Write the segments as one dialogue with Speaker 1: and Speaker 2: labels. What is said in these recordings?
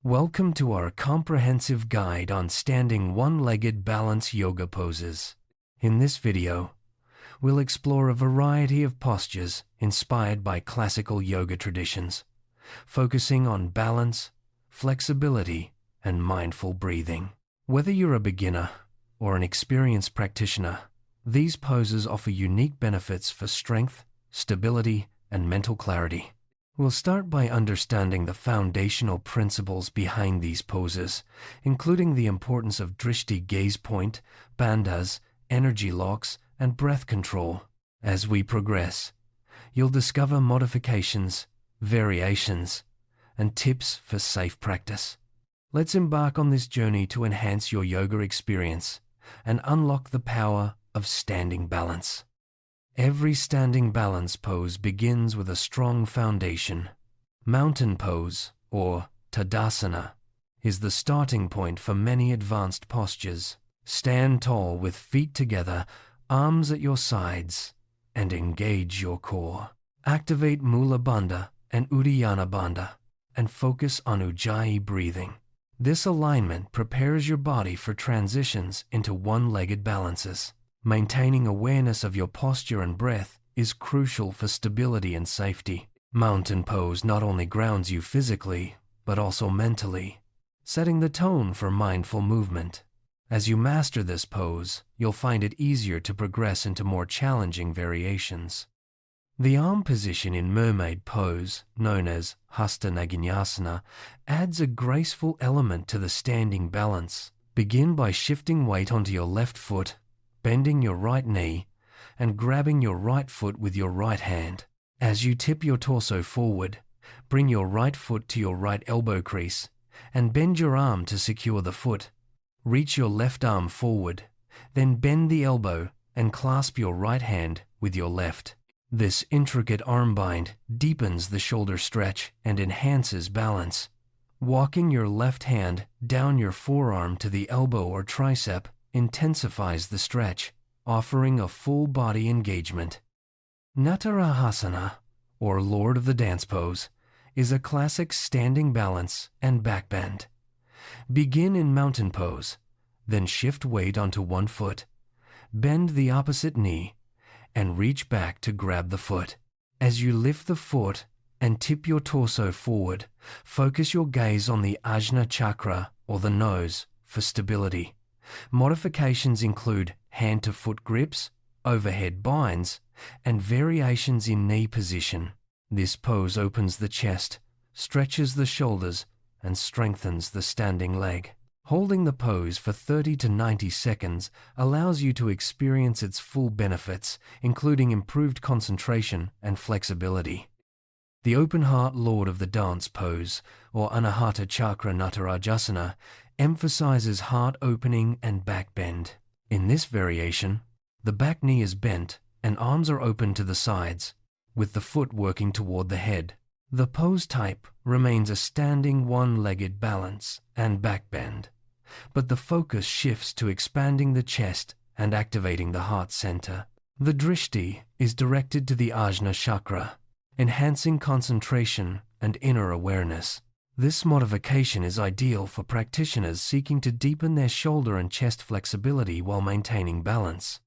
Speaker 1: Welcome to our comprehensive guide on standing one-legged balance yoga poses. In this video, we'll explore a variety of postures inspired by classical yoga traditions, focusing on balance, flexibility, and mindful breathing. Whether you're a beginner or an experienced practitioner, these poses offer unique benefits for strength, stability, and mental clarity. We'll start by understanding the foundational principles behind these poses, including the importance of drishti gaze point, bandhas, energy locks, and breath control. As we progress, you'll discover modifications, variations, and tips for safe practice. Let's embark on this journey to enhance your yoga experience and unlock the power of standing balance. Every standing balance pose begins with a strong foundation. Mountain pose, or Tadasana, is the starting point for many advanced postures. Stand tall with feet together, arms at your sides, and engage your core. Activate Mula Bandha and Uddiyana Bandha, and focus on Ujjayi breathing. This alignment prepares your body for transitions into one-legged balances. Maintaining awareness of your posture and breath is crucial for stability and safety. Mountain pose not only grounds you physically, but also mentally, setting the tone for mindful movement. As you master this pose, you'll find it easier to progress into more challenging variations. The arm position in mermaid pose, known as Hasta Naginyasana, adds a graceful element to the standing balance. Begin by shifting weight onto your left foot, bending your right knee, and grabbing your right foot with your right hand. As you tip your torso forward, bring your right foot to your right elbow crease, and bend your arm to secure the foot. Reach your left arm forward, then bend the elbow and clasp your right hand with your left. This intricate arm bind deepens the shoulder stretch and enhances balance. Walking your left hand down your forearm to the elbow or tricep intensifies the stretch, offering a full body engagement. Natarajasana, or Lord of the Dance pose, is a classic standing balance and back bend. Begin in mountain pose, then shift weight onto one foot, bend the opposite knee, and reach back to grab the foot. As you lift the foot and tip your torso forward, focus your gaze on the Ajna chakra, or the nose, for stability. Modifications include hand-to-foot grips, overhead binds, and variations in knee position. This pose opens the chest, stretches the shoulders, and strengthens the standing leg. Holding the pose for 30 to 90 seconds allows you to experience its full benefits, including improved concentration and flexibility. The open heart Lord of the Dance pose, or Anahata Chakra Natarajasana, emphasizes heart opening and back bend. In this variation, the back knee is bent and arms are open to the sides, with the foot working toward the head. The pose type remains a standing one-legged balance and back bend, but the focus shifts to expanding the chest and activating the heart center. The drishti is directed to the Ajna chakra, enhancing concentration and inner awareness. This modification is ideal for practitioners seeking to deepen their shoulder and chest flexibility while maintaining balance.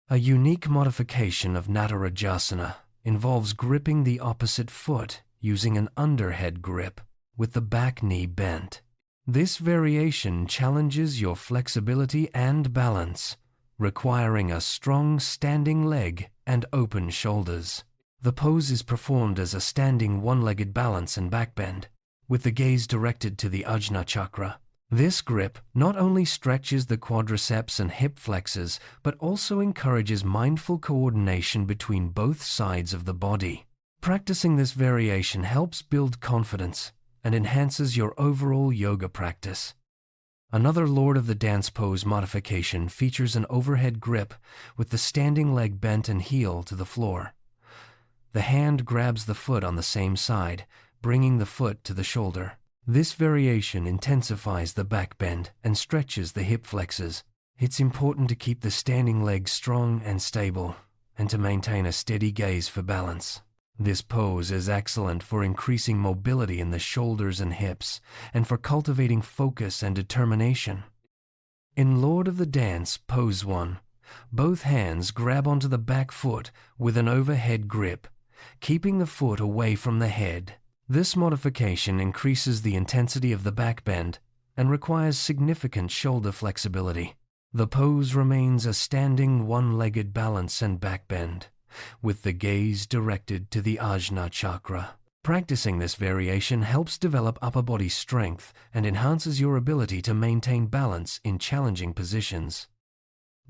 Speaker 1: A unique modification of Natarajasana involves gripping the opposite foot using an underhead grip with the back knee bent. This variation challenges your flexibility and balance, requiring a strong standing leg and open shoulders. The pose is performed as a standing one-legged balance and back bend, with the gaze directed to the Ajna chakra. This grip not only stretches the quadriceps and hip flexors, but also encourages mindful coordination between both sides of the body. Practicing this variation helps build confidence and enhances your overall yoga practice. Another Lord of the Dance pose modification features an overhead grip with the standing leg bent and heel to the floor. The hand grabs the foot on the same side, bringing the foot to the shoulder. This variation intensifies the back bend and stretches the hip flexors. It's important to keep the standing leg strong and stable, and to maintain a steady gaze for balance. This pose is excellent for increasing mobility in the shoulders and hips, and for cultivating focus and determination. In Lord of the Dance, Pose 1, both hands grab onto the back foot with an overhead grip, keeping the foot away from the head. This modification increases the intensity of the back bend and requires significant shoulder flexibility. The pose remains a standing one-legged balance and back bend, with the gaze directed to the Ajna chakra. Practicing this variation helps develop upper body strength and enhances your ability to maintain balance in challenging positions.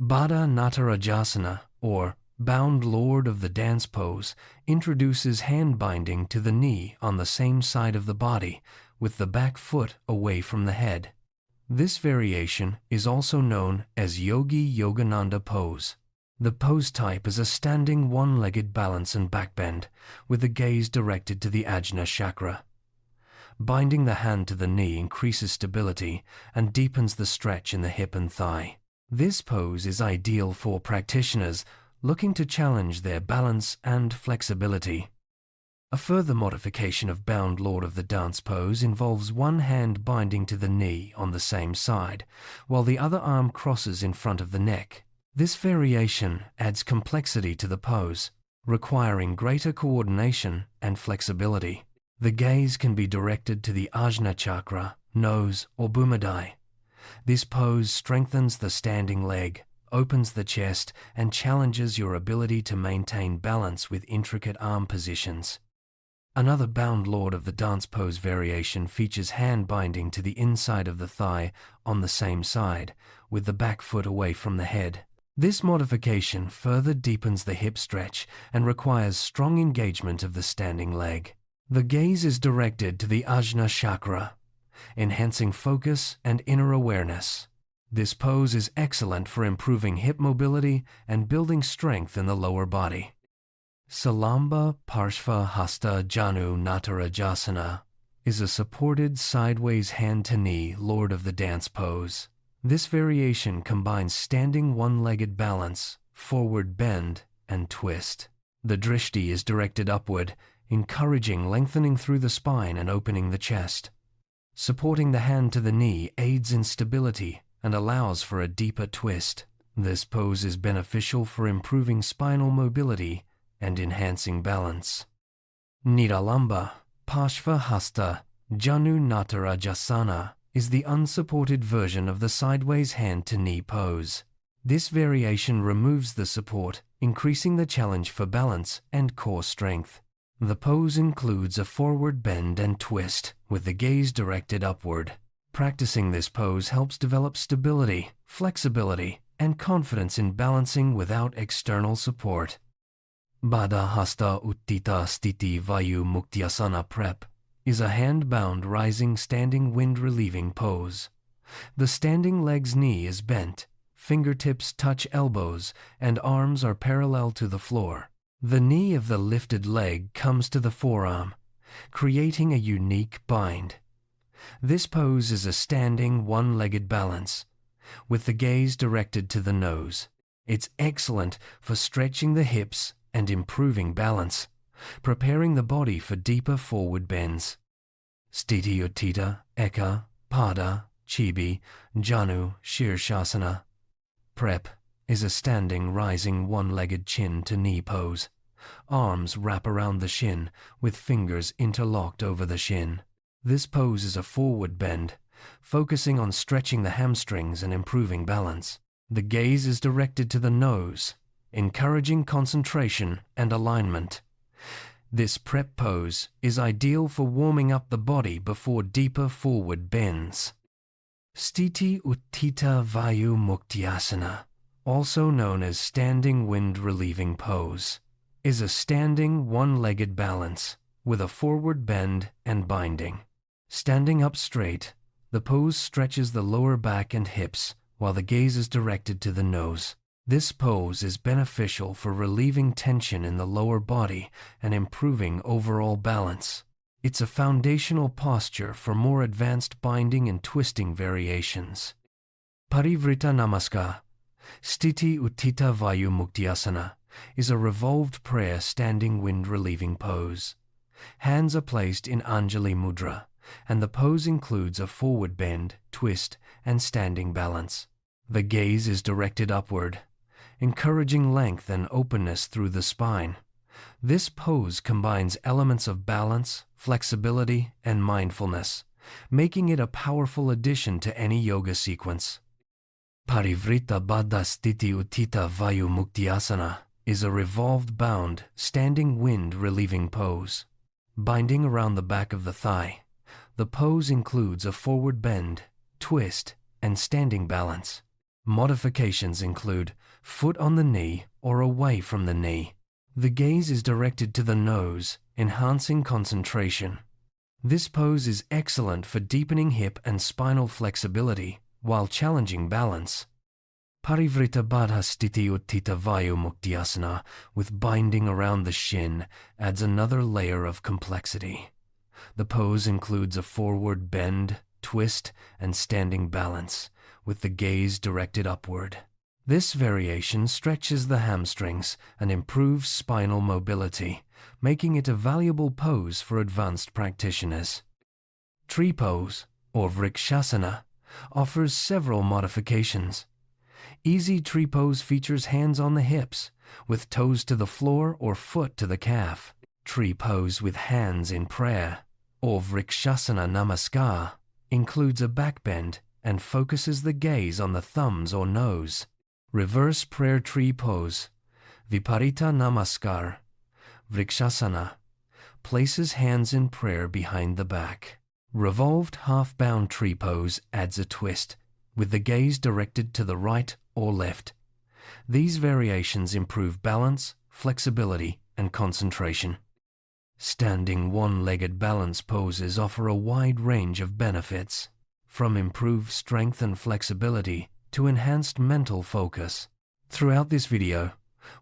Speaker 1: Baddha Natarajasana, or Bound Lord of the Dance pose, introduces hand binding to the knee on the same side of the body, with the back foot away from the head. This variation is also known as Yogi Yogananda pose. The pose type is a standing one-legged balance and back bend, with the gaze directed to the Ajna chakra. Binding the hand to the knee increases stability and deepens the stretch in the hip and thigh. This pose is ideal for practitioners looking to challenge their balance and flexibility. A further modification of Bound Lord of the Dance pose involves one hand binding to the knee on the same side, while the other arm crosses in front of the neck. This variation adds complexity to the pose, requiring greater coordination and flexibility. The gaze can be directed to the Ajna chakra, nose, or Bhumadai. This pose strengthens the standing leg, opens the chest, and challenges your ability to maintain balance with intricate arm positions. Another Bound Lord of the Dance pose variation features hand binding to the inside of the thigh on the same side, with the back foot away from the head. This modification further deepens the hip stretch and requires strong engagement of the standing leg. The gaze is directed to the Ajna chakra, enhancing focus and inner awareness. This pose is excellent for improving hip mobility and building strength in the lower body. Salamba Parshva Hasta Janu Natarajasana is a supported sideways hand-to-knee Lord of the Dance pose. This variation combines standing one-legged balance, forward bend, and twist. The drishti is directed upward, encouraging lengthening through the spine and opening the chest. Supporting the hand to the knee aids in stability and allows for a deeper twist. This pose is beneficial for improving spinal mobility and enhancing balance. Nidalamba Parshva Hasta Janu Natarajasana is the unsupported version of the sideways hand-to-knee pose. This variation removes the support, increasing the challenge for balance and core strength. The pose includes a forward bend and twist, with the gaze directed upward. Practicing this pose helps develop stability, flexibility, and confidence in balancing without external support. Baddha Hasta Uttita Sthiti Vayu Muktyasana Prep is a hand-bound rising standing wind-relieving pose. The standing leg's knee is bent, fingertips touch elbows, and arms are parallel to the floor. The knee of the lifted leg comes to the forearm, creating a unique bind. This pose is a standing one-legged balance, with the gaze directed to the nose. It's excellent for stretching the hips and improving balance, preparing the body for deeper forward bends. Sthiti Uttita, Eka, Pada, Chibi, Janu, Shirshasana. Prep is a standing rising one-legged chin-to-knee pose. Arms wrap around the shin with fingers interlocked over the shin. This pose is a forward bend, focusing on stretching the hamstrings and improving balance. The gaze is directed to the nose, encouraging concentration and alignment. This prep pose is ideal for warming up the body before deeper forward bends. Sthiti Uttita Vayu Muktyasana, also known as standing wind-relieving pose, is a standing one-legged balance with a forward bend and binding. Standing up straight, the pose stretches the lower back and hips while the gaze is directed to the nose. This pose is beneficial for relieving tension in the lower body and improving overall balance. It's a foundational posture for more advanced binding and twisting variations. Parivrita Namaskar, Sthiti Uttita Vayu Muktyasana is a revolved prayer standing wind-relieving pose. Hands are placed in Anjali Mudra, and the pose includes a forward bend, twist, and standing balance. The gaze is directed upward, encouraging length and openness through the spine. This pose combines elements of balance, flexibility, and mindfulness, making it a powerful addition to any yoga sequence. Parivrita Baddha Sthiti Uttita Vayu Muktyasana is a revolved bound, standing wind-relieving pose. Binding around the back of the thigh, the pose includes a forward bend, twist, and standing balance. Modifications include foot on the knee or away from the knee. The gaze is directed to the nose, enhancing concentration. This pose is excellent for deepening hip and spinal flexibility while challenging balance. Parivrita Baddha Sthiti Uttita Vayu Muktyasana with binding around the shin adds another layer of complexity. The pose includes a forward bend, twist, and standing balance, with the gaze directed upward. This variation stretches the hamstrings and improves spinal mobility, making it a valuable pose for advanced practitioners. Tree pose, or Vrikshasana, offers several modifications. Easy tree pose features hands on the hips, with toes to the floor or foot to the calf. Tree pose with hands in prayer, or Vrikshasana Namaskar, includes a back bend and focuses the gaze on the thumbs or nose. Reverse prayer tree pose, Viparita Namaskar, Vrikshasana, places hands in prayer behind the back. Revolved half-bound tree pose adds a twist, with the gaze directed to the right or left. These variations improve balance, flexibility, and concentration. Standing one-legged balance poses offer a wide range of benefits, from improved strength and flexibility to enhanced mental focus. Throughout this video,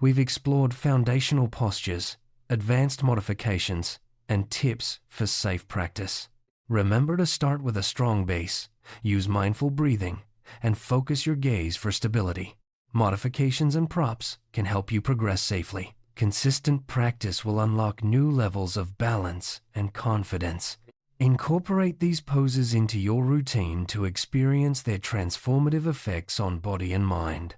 Speaker 1: we've explored foundational postures, advanced modifications, and tips for safe practice. Remember to start with a strong base, use mindful breathing, and focus your gaze for stability. Modifications and props can help you progress safely. Consistent practice will unlock new levels of balance and confidence. Incorporate these poses into your routine to experience their transformative effects on body and mind.